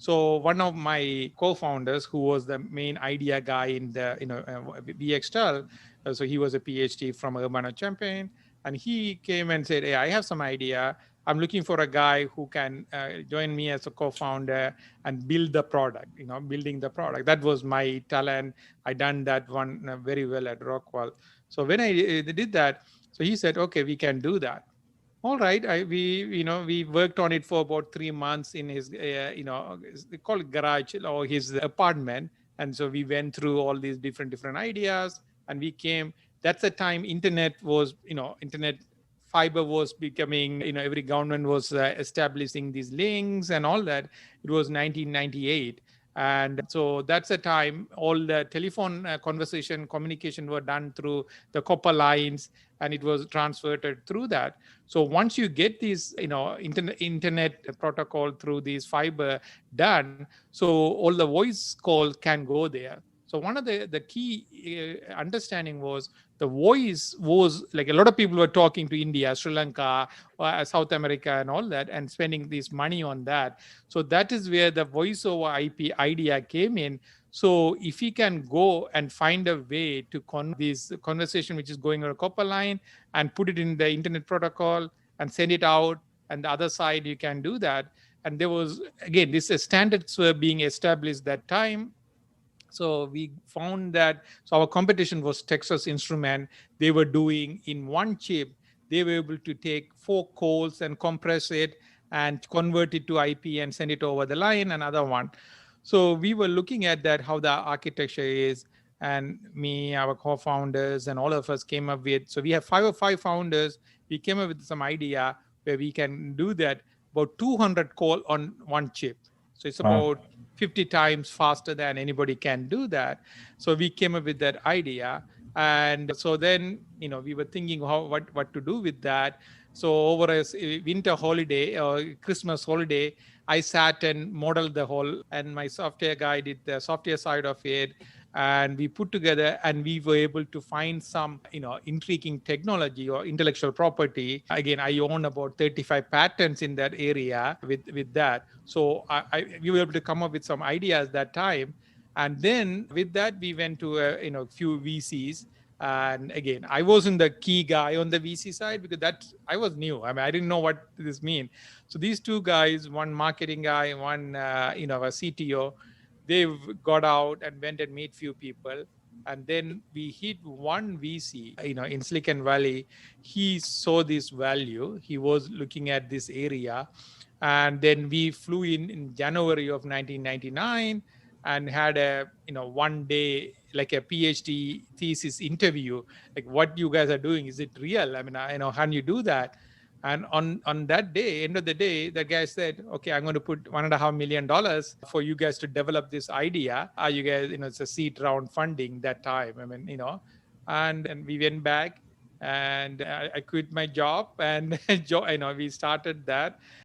So one of my co-founders, who was the main idea guy in the VxTel, so he was a PhD from Urbana Champaign, and he came and said, "Hey, I have some idea. I'm looking for a guy who can join me as a co-founder and build the product. Building the product. That was my talent. I done that one very well at Rockwell. So when I did that, so he said, okay, we can do that. All right. We worked on it for about 3 months in his, they call it garage or his apartment. And so we went through all these different ideas, and we came. That's the time internet fiber was becoming, every government was establishing these links and all that. It was 1998. And so that's the time all the telephone conversation communication were done through the copper lines, and it was transferred through that. So once you get these, internet protocol through these fiber done, so all the voice call can go there. So one of the key understanding was the voice was like a lot of people were talking to India, Sri Lanka, South America, and all that, and spending this money on that. So that is where the voice over IP idea came in. So if we can go and find a way to this conversation which is going on a copper line and put it in the internet protocol and send it out, and the other side you can do that. And there was, again, this standards were being established that time. So we found that, so our competition was Texas Instrument. They were doing in one chip, they were able to take 4 calls and compress it and convert it to IP and send it over the line, another one. So we were looking at that, how the architecture is, and me, our co-founders, and all of us came up with, so we have 5 founders. We came up with some idea where we can do that, about 200 call on one chip. So it's about 50 times faster than anybody can do that. So we came up with that idea. And so then, we were thinking what to do with that. So over a winter holiday or Christmas holiday, I sat and modeled the whole, and my software guy did the software side of it. And we put together, and we were able to find some, intriguing technology or intellectual property. Again, I own about 35 patents in that area with that. So we were able to come up with some ideas that time. And then with that, we went to a few VCs. And again, I wasn't the key guy on the VC side because I was new. I mean, I didn't know what this mean. So these 2 guys, one marketing guy, one a CTO, they got out and went and meet few people. And then we hit one VC, in Silicon Valley. He saw this value. He was looking at this area. And then we flew in January of 1999 and had a, one day, like a PhD thesis interview, like what you guys are doing. Is it real? I mean, how do you do that? And on that day, end of the day, the guy said, okay, I'm going to put $1.5 million for you guys to develop this idea. Are you guys, it's a seed round funding that time. I mean, and we went back, and I quit my job, and we started that.